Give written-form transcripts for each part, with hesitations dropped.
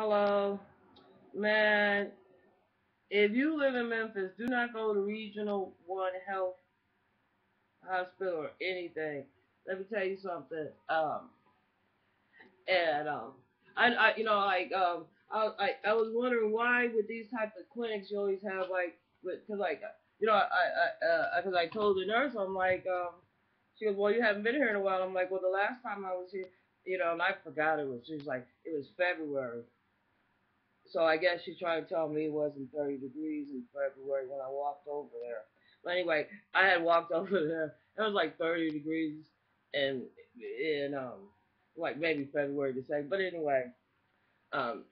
Hello, man. If you live in Memphis, do not go to Regional One Health Hospital or anything. Let me tell you something. And I was wondering why with these type of clinics you always have because because I told the nurse I'm like, she goes, well, you haven't been here in a while. I'm like, well, the last time I was here, and I forgot it was. She was like, it was February. So I guess she's trying to tell me it wasn't 30 degrees in February when I walked over there. But anyway, I had walked over there. It was like 30 degrees and in like maybe February the second. But anyway, um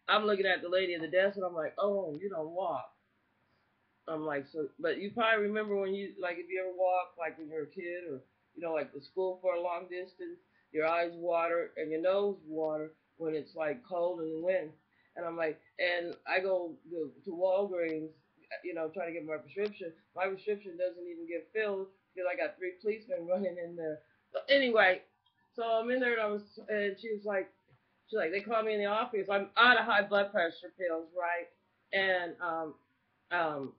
I'm looking at the lady at the desk and I'm like, oh, you don't walk. I'm like, so, but you probably remember when you like if you ever walk like when you're a kid or like the school for a long distance, your eyes water and your nose water when it's like cold and wind. And I'm like, and I go to Walgreens, trying to get my prescription. My prescription doesn't even get filled because I got three policemen running in there. But anyway, so I'm in there and she's like, they called me in the office. I'm out of high blood pressure pills, right? And um,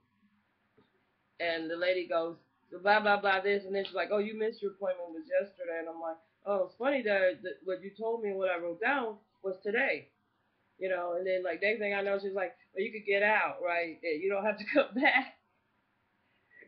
and the lady goes, blah, blah, blah, this. And then she's like, oh, you missed your appointment was yesterday. And I'm like, oh, it's funny that what you told me and what I wrote down was today. And then like next thing I know, she's like, well, you could get out, right? And you don't have to come back.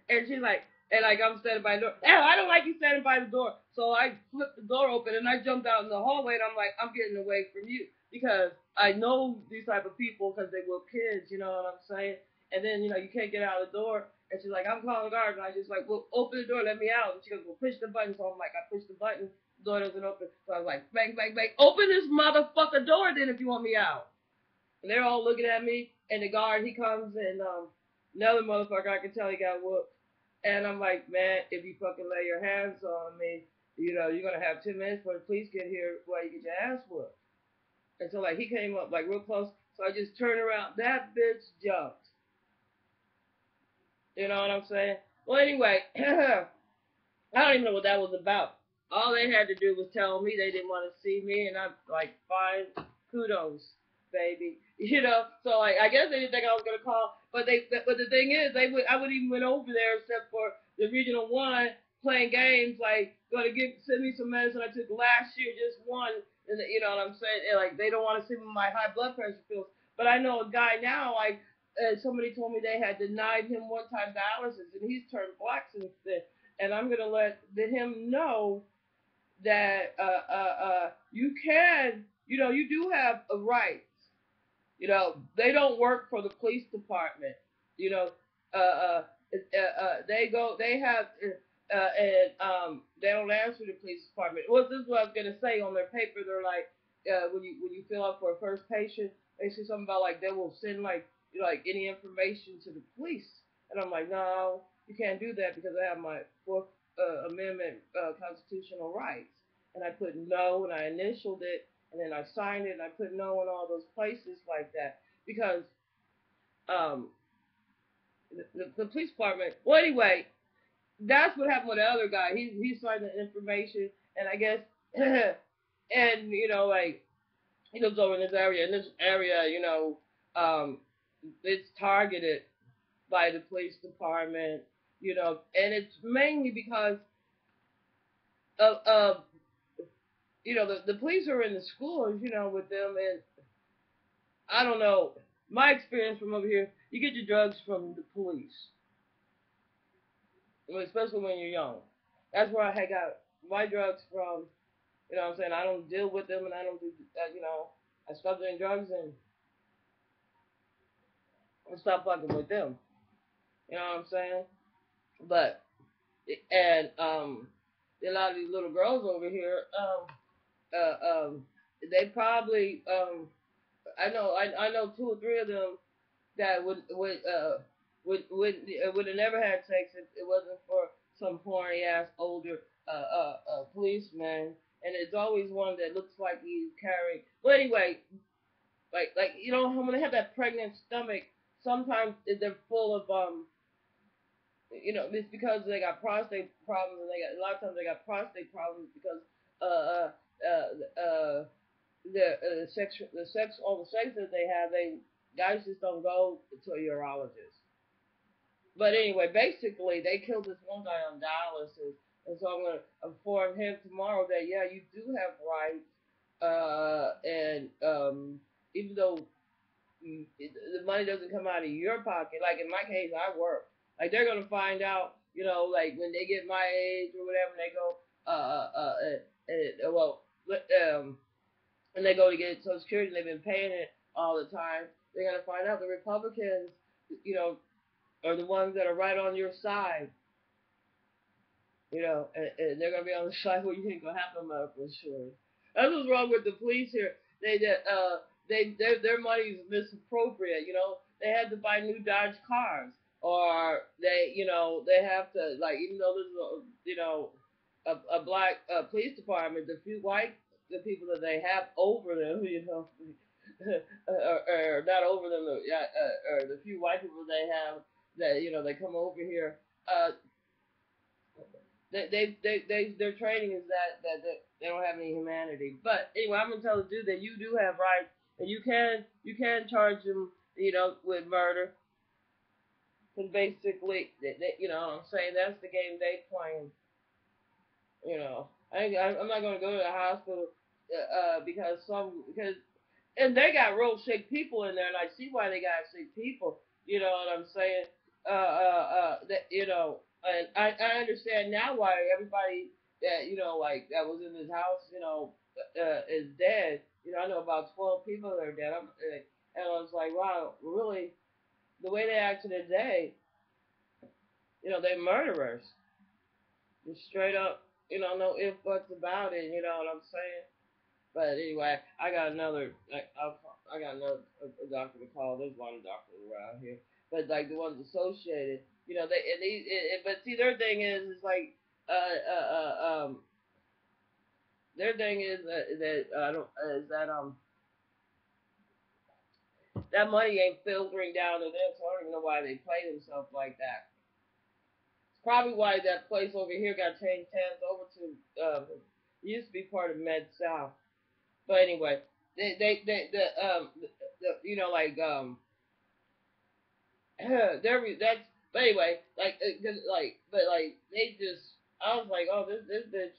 And she's like, and like I'm standing by the door. Hell, I don't like you standing by the door. So I flipped the door open and I jumped out in the hallway and I'm like, I'm getting away from you because I know these type of people because they were kids. You know what I'm saying? And then you can't get out of the door. And she's like, I'm calling the guard. And I just like, well, open the door, let me out. And she goes, well, push the button. So I'm like, I push the button. The door doesn't open. So I was like, bang, bang, bang. Open this motherfucker door then if you want me out. And they're all looking at me. And the guard, he comes and another motherfucker, I can tell he got whooped. And I'm like, man, if you fucking lay your hands on me, you're gonna have 10 minutes before the police get here while you get your ass whooped. And so like he came up like real close, so I just turned around. That bitch jumped. You know what I'm saying? Well, anyway, I don't even know what that was about. All they had to do was tell me they didn't want to see me, and I'm like, fine, kudos, baby. So like I guess they didn't think I was gonna call, but the thing is, I would even went over there except for the regional one playing games, like going to send me some medicine I took last year, just one, and you know what I'm saying? And, like they don't want to see me my high blood pressure pills, but I know a guy now, like somebody told me they had denied him one time dialysis, and he's turned black since then. And I'm gonna let him know that you can, you do have a right. They don't work for the police department. You know, they have, they don't answer the police department. Well, this is what I was gonna say on their paper. They're like, when you fill out for a first patient, they say something about like they will send like like any information to the police, and I'm like, no, you can't do that because I have my Fourth Amendment constitutional rights, and I put no, and I initialed it, and then I signed it, and I put no in all those places like that because um, the police department. Well, anyway, that's what happened with the other guy. He signed the information, and I guess, and like he lives over in this area. In this area, it's targeted by the police department. And it's mainly because of the police are in the schools, with them, and I don't know. My experience from over here, you get your drugs from the police, especially when you're young. That's where I had got my drugs from. You know what I'm saying? I don't deal with them, and I don't do I stopped doing drugs and I stopped fucking with them. You know what I'm saying? But and a lot of these little girls over here, they probably I know two or three of them that would have never had sex if it wasn't for some horny ass older policeman. And it's always one that looks like he's carrying. Well, anyway, like when they have that pregnant stomach, sometimes they're full of it's because they got prostate problems, and they got a lot of times they got prostate problems because uh uh uh all the sex that they have, guys just don't go to a urologist. But anyway, basically, they killed this one guy on dialysis, and so I'm going to inform him tomorrow that yeah, you do have rights, and even though the money doesn't come out of your pocket, like in my case, I work. Like they're going to find out, like when they get my age or whatever, and they go, well, and they go to get Social Security, and they've been paying it all the time. They're going to find out the Republicans, you know, are the ones that are right on your side, and they're gonna be on the side where you ain't gonna have no medical insurance. That's what's wrong with the police here. Their money is misappropriate. They had to buy new Dodge cars, or they have to, like, even though this is a black police department, the people that they have over them, or not over them, or the few white people they have that they come over here. Their training is that they don't have any humanity. But anyway, I'm gonna tell the dude that you do have rights, and you can charge them, with murder. Because basically, what I'm saying, that's the game they playing. I'm not gonna go to the hospital because and they got real sick people in there, and I see why they got sick people. You know what I'm saying? And I understand now why everybody that like that was in this house, is dead. I know about 12 people that are dead. And I was like, wow, really? The way they act today, they're murderers. Just straight up, no ifs buts about it. You know what I'm saying? But anyway, I got another a doctor to call. There's a lot of doctors around here, but like the ones associated, but see, their thing is like, their thing is that I don't is that money ain't filtering down to them, so I don't even know why they play themselves like that. It's probably why that place over here got changed hands over to it used to be part of Med South. But anyway, like that's but anyway, like, but like they just, I was like, oh, this bitch,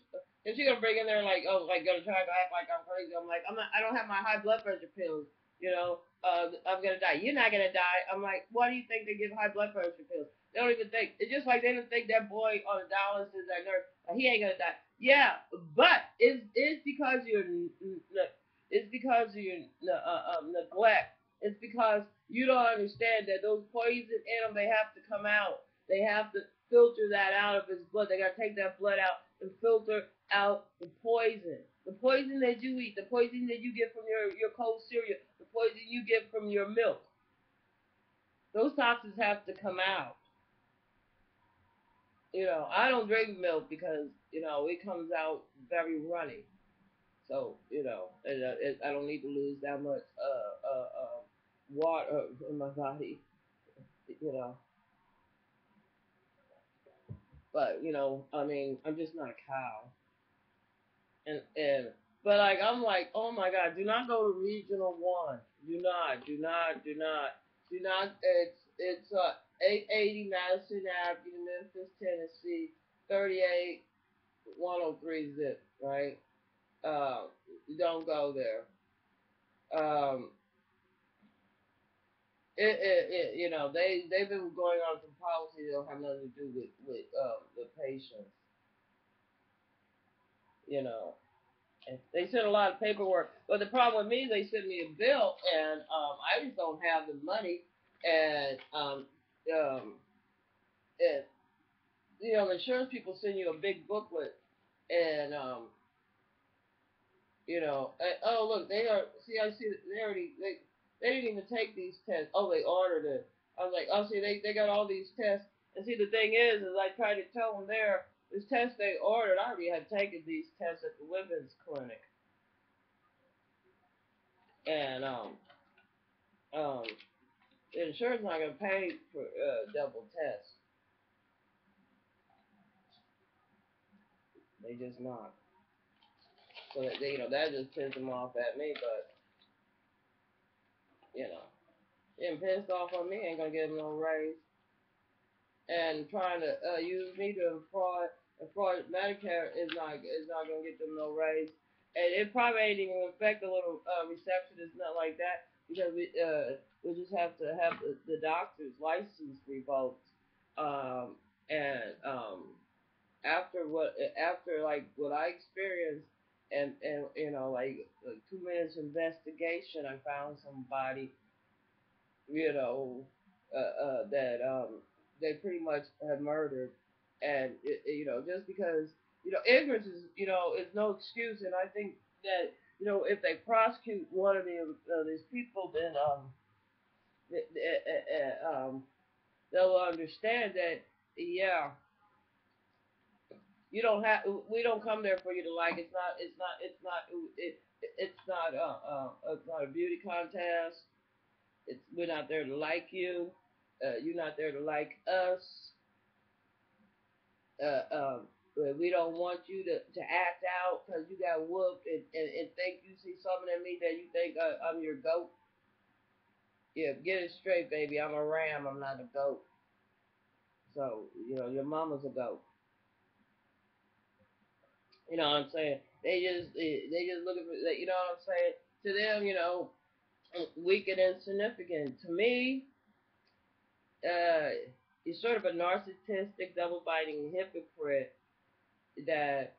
and she gonna bring in there and like, oh, like gonna try to act like I'm crazy. I'm like, I don't have my high blood pressure pills. I'm gonna die. You're not gonna die. I'm like, why do you think they give high blood pressure pills? They don't even think. It's just like they didn't think that boy on the dialysis, that nurse, he ain't gonna die. Yeah, but it's because it's because of your neglect. It's because you don't understand that those poison in them, they have to come out. They have to filter that out of his blood. They got to take that blood out and filter out the poison. The poison that you eat, the poison that you get from your cold cereal, the poison you get from your milk. Those toxins have to come out. I don't drink milk because, it comes out very runny. So, I don't need to lose that much water in my body, you know. But I mean, I'm just not a cow. And but like I'm like, oh my God, do not go to Regional One. Do not. It's 880 Madison Ave, Memphis, Tennessee, 38103 zip, right? Don't go there. Um, they've been going on some policy that don't have nothing to do with the patients, you know. And they sent a lot of paperwork, but the problem with me is they sent me a bill, and I just don't have the money, and um, and the insurance people send you a big booklet, and oh look, they are. See, I see that they didn't even take these tests. Oh, they ordered it. I was like, oh, see, they got all these tests. And see, the thing is I tried to tell them there, this test they ordered, I already had taken these tests at the women's clinic, and um, the insurance not gonna pay for double tests. They just not. So that that just pissed them off at me. But getting pissed off on me ain't gonna give them no raise. And trying to use me to fraud Medicare is not gonna get them no raise. And it probably ain't even gonna affect the little receptionist, not like that, because we just have to have the doctors license revoked. And after like what I experienced, and like 2 minutes investigation, I found somebody that they pretty much had murdered, and just because ignorance is no excuse, and I think that if they prosecute one of these people, then they'll understand that yeah, you don't have we don't come there for you to like. It's not a beauty contest. We're not there to like you. You're not there to like us. We don't want you to act out because you got whooped and think you see something in me that you think I'm your goat. Yeah, get it straight, baby. I'm a ram. I'm not a goat. So your mama's a goat. You know what I'm saying? They just looking for you know what I'm saying? To them, weak and insignificant. To me, uh, you're sort of a narcissistic, double-biting hypocrite that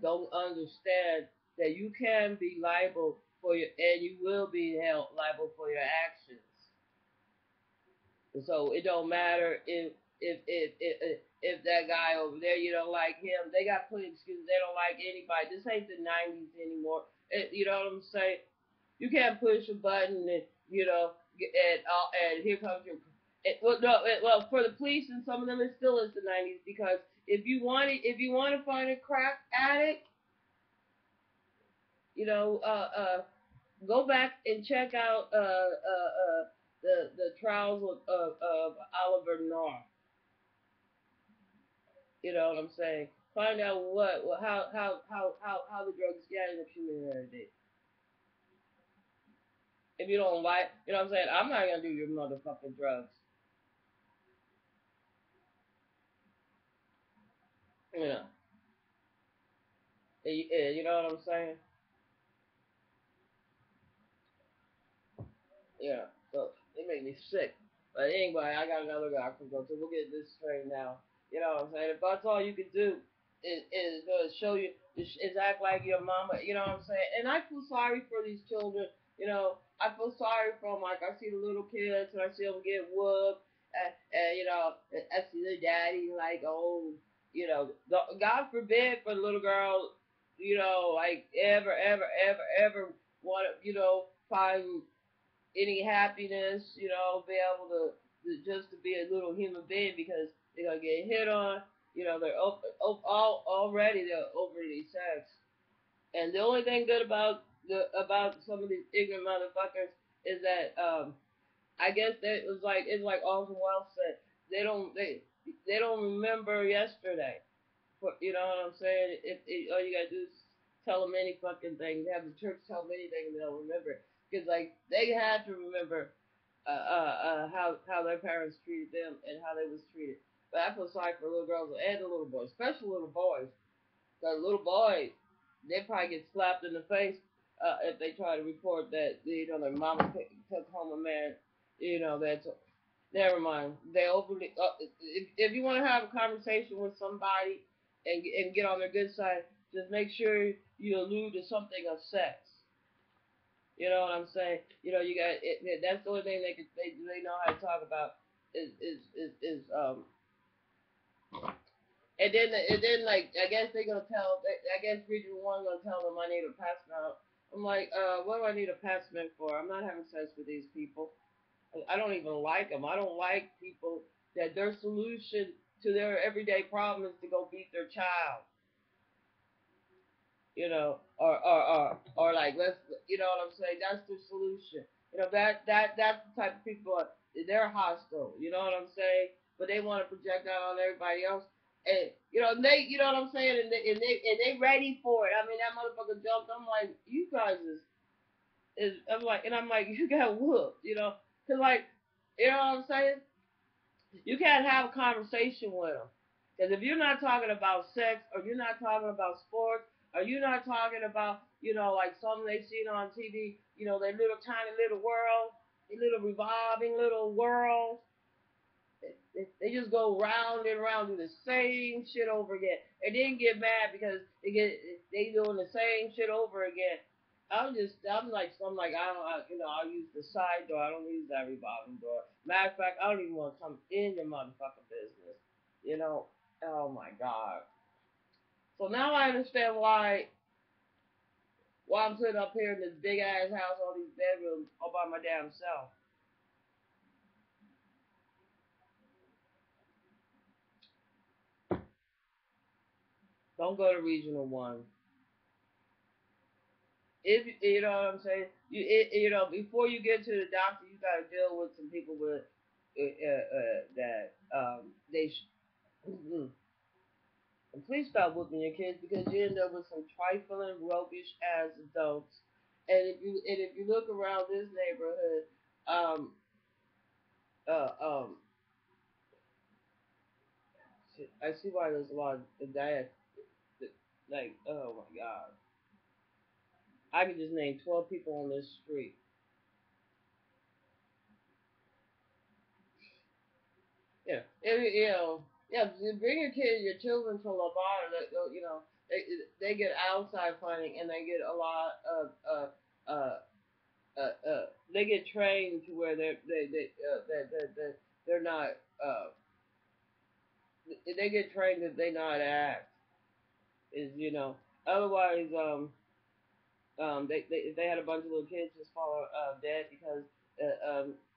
don't understand that you can be liable for your, and you will be held liable for your actions. And so it don't matter if that guy over there you don't like him. They got plenty of excuses. They don't like anybody. This ain't the '90s anymore. You know what I'm saying? You can't push a button and and here comes your. Well, no, well, for the police and some of them, it still is the '90s because if you want to find a crack addict, go back and check out the trials of Oliver North. You know what I'm saying? Find out how the drugs get in the community. If you don't like, you know what I'm saying? I'm not gonna do your motherfucking drugs. You know, you know what I'm saying? Yeah. So it made me sick. But anyway, I got another guy I can go to. We'll get this straight now. You know what I'm saying? If that's all you can do is show you, is act like your mama. You know what I'm saying? And I feel sorry for these children. I feel sorry for them. Like I see the little kids and I see them get whooped. And I see their daddy like, oh, God forbid for the little girl, like ever want to, find any happiness, be able just to be a little human being because they're gonna get hit on. Already they're overly sexed. And the only thing good about some of these ignorant motherfuckers is that I guess that it's like Orson Welles said, they don't remember yesterday. You know what I'm saying? All you gotta do is tell them any fucking thing. Have the church tell them anything, and they'll remember. Because like they had to remember how their parents treated them and how they was treated. But I feel sorry for little girls and the little boys, especially little boys. Because little boys, they probably get slapped in the face if they try to report that their mama took home a man. That's never mind. They overly. If you want to have a conversation with somebody and get on their good side, just make sure you allude to something of sex. You know what I'm saying? You got that's the only thing they know how to talk about is. And then like I guess they're gonna tell. I guess Region One gonna tell them I need a passman out. I'm like, what do I need a passman for? I'm not having sex with these people. I don't even like them. I don't like people that their solution to their everyday problem is to go beat their child. Or like let's, what I'm saying. That's their solution. That's the type of people they're hostile. You know what I'm saying? But they want to project that on everybody else. And they, you know what I'm saying, and they ready for it. I mean, that motherfucker jumped. I'm like, you guys I'm like, you got whooped, cause like, you know what I'm saying? You can't have a conversation with them, cause if you're not talking about sex, or you're not talking about sports, or you're not talking about, like something they seen on TV, their little tiny little world, their little revolving little world. They just go round and round, do the same shit over again, and then get mad because they doing the same shit over again. I'll use the side door. I don't use that revolving door. Matter of fact, I don't even want to come in your motherfucking business. You know, oh my god. So now I understand why I'm sitting up here in this big ass house, all these bedrooms, all by my damn self. Don't go to Regional One. If you know what I'm saying, before you get to the doctor, you got to deal with some people with that they. Mm, and please stop whooping your kids, because you end up with some trifling, roguish ass adults. And if you look around this neighborhood, um uh um I see why there's a lot of dads like, oh my god, I could just name 12 people on this street. Yeah, yeah. Bring your children to La Bar. They, they get outside funding, and they get a lot of they get trained to where they're not they get trained that they not act is otherwise they had a bunch of little kids just fall dead because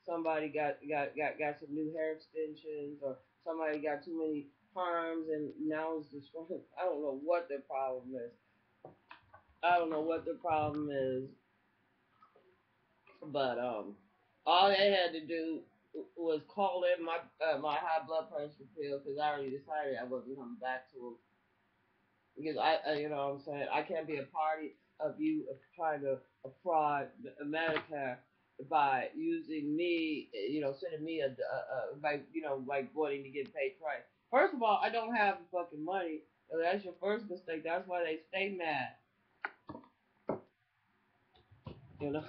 somebody got some new hair extensions, or somebody got too many perms, and now it's destroying. I don't know what the problem is. I don't know what the problem is, but all they had to do was call in my high blood pressure pill, because I already decided I wasn't coming back to them, because you know what I'm saying, I can't be a party of you trying to fraud Medicare by using me, sending me by like wanting to get paid twice. First of all, I don't have the fucking money. That's your first mistake. That's why they stay mad. You know,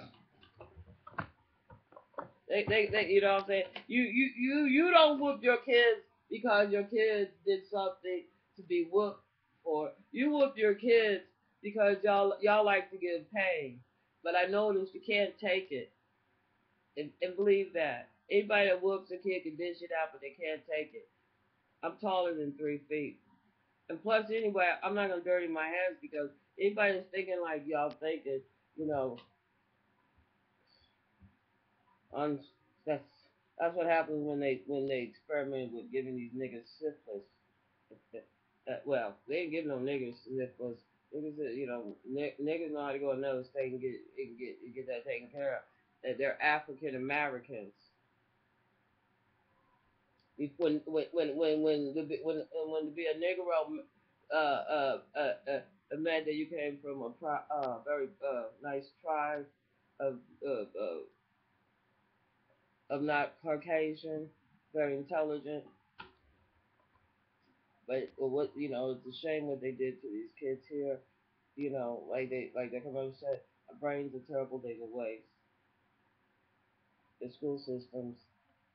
they you know what I'm saying. You don't whoop your kids because your kids did something to be whooped for. You whoop your kids because y'all like to get paid. But I noticed you can't take it, and believe that. Anybody that whoops a kid can dish it out, but they can't take it. I'm taller than 3 feet. And plus, anyway, I'm not gonna dirty my hands, because anybody that's thinking like y'all thinking, you know, on that's that's what happens when they experiment with giving these niggas syphilis. Well, they ain't giving no niggas syphilis. Niggas, niggas know how to go to another state and get that taken care of. That they're African Americans. When to be a Negro, meant that you came from a very nice tribe of of, of of not Caucasian, very intelligent. But what it's a shame what they did to these kids here. Like the commercial said, our brains are terrible things to waste. The school systems.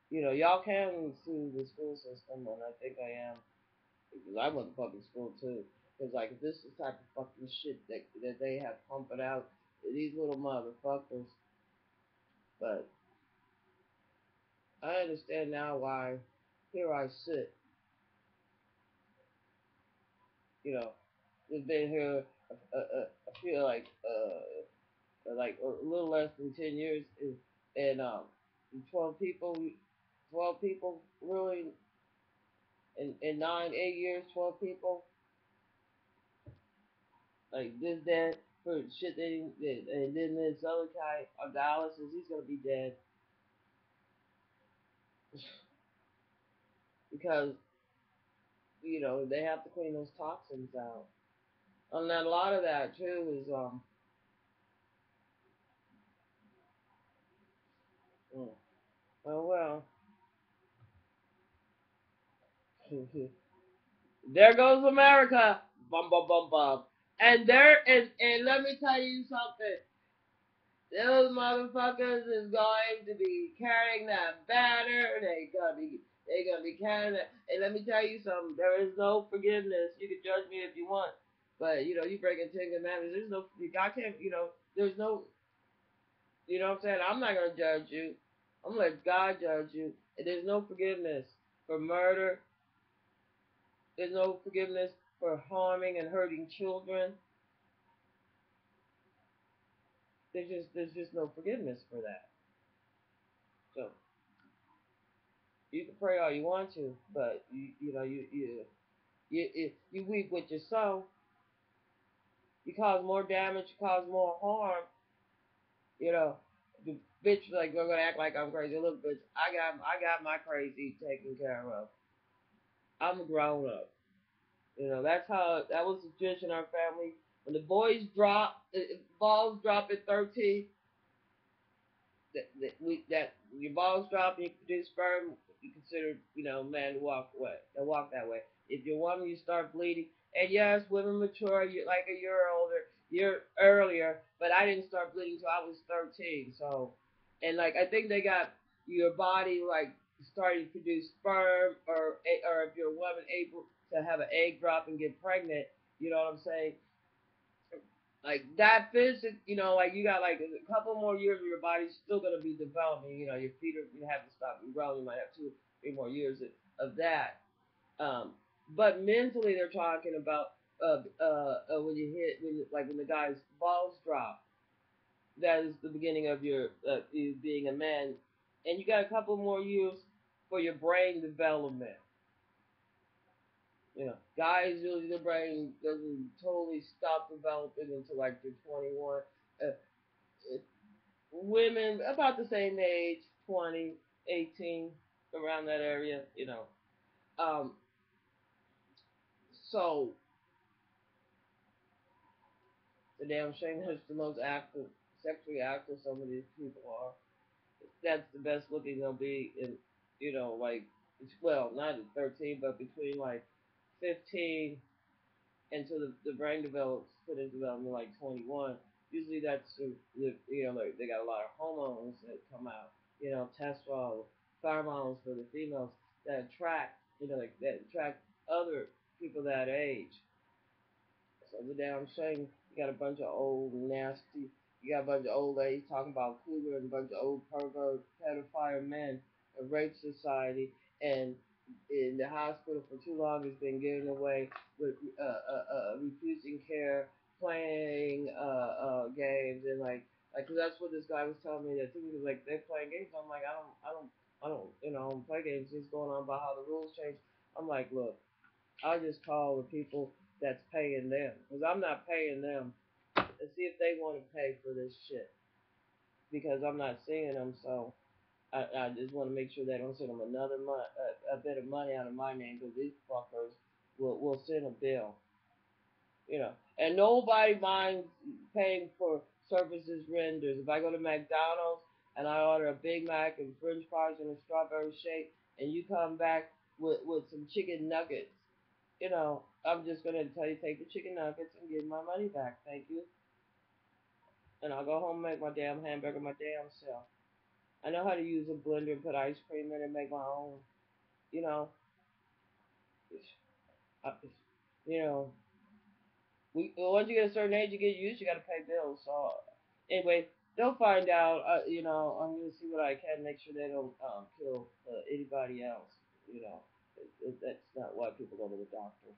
Y'all can sue the school system, and I think I am, because I went to public school too. Because like, if this is the type of fucking shit that they have pumping out, these little motherfuckers. But I understand now why here I sit. You know, just been here. I feel like a little less than 10 years, and 12 people, 12 people really, in 9, 8 years, 12 people, like this dead for shit they did. And then this other guy on dialysis, he's gonna be dead because they have to clean those toxins out. And then a lot of that too is mm, oh well. There goes America. Bum bum bum bum. And let me tell you something. Those motherfuckers is going to be carrying that banner. They gonna be carrying that. And let me tell you something. There is no forgiveness. You can judge me if you want, but you breaking Ten Commandments. There's no. God can't. There's no. You know what I'm saying? I'm not gonna judge you. I'm gonna let God judge you. And there's no forgiveness for murder. There's no forgiveness for harming and hurting children. There's just no forgiveness for that. So you can pray all you want to, but you weep what you sow. You cause more damage. You cause more harm. You know, the bitch like we're gonna act like I'm crazy. Look, bitch, I got my crazy taken care of. I'm a grown up. That's how that was the tradition in our family. When the boys drop, balls drop at 13, that your balls drop and you produce sperm, you consider man to walk away, to walk that way. If you're a woman, you start bleeding. And yes, women mature you like a year older, year earlier, but I didn't start bleeding till I was 13. So, and like I think they got your body like starting to produce sperm, or if you're a woman able to have an egg drop and get pregnant, you know what I'm saying? Like that physics, like you got like a couple more years of your body's still gonna be developing. Your feet are you have to stop growing. You might have 2, 3 more years of that. Um, but mentally, they're talking about when you hit when the guy's balls drop. That is the beginning of you being a man, and you got a couple more years for your brain development. Guys usually their brain doesn't totally stop developing until like they're 21. Uh, Women about the same age, 20, 18, around that area. Um, so the damn shame is the most active, sexually active some of these people are. That's the best looking they'll be in, like, well, not at 13, but between like 15 until the brain develops, put into development like 21. Usually that's like they got a lot of hormones that come out, testosterone, pheromones for the females that attract, like that attract other people that age. So the damn shame you got a bunch of old nasty, you got a bunch of old ladies talking about cougar and a bunch of old pervert pedophile men, a rape society, and in the hospital for too long has been getting away with refusing care, playing games, and like 'cause that's what this guy was telling me that too. He was like they're playing games. I'm like I don't play games. He's going on about how the rules change. I'm like look. I'll just call the people that's paying them because I'm not paying them and see if they want to pay for this shit because I'm not seeing them. So I just want to make sure they don't send them a bit of money out of my name because these fuckers will send a bill, and nobody minds paying for services rendered. If I go to McDonald's and I order a Big Mac and French fries and a strawberry shake, and you come back with some chicken nuggets, I'm just gonna tell you take the chicken nuggets and give my money back. Thank you. And I'll go home and make my damn hamburger my damn self. I know how to use a blender and put ice cream in it and make my own. You know, I, you know, once you get a certain age, you get used. You got to pay bills. So anyway, they'll find out. I'm gonna see what I can make sure they don't kill anybody else. That's not why people go to the doctor.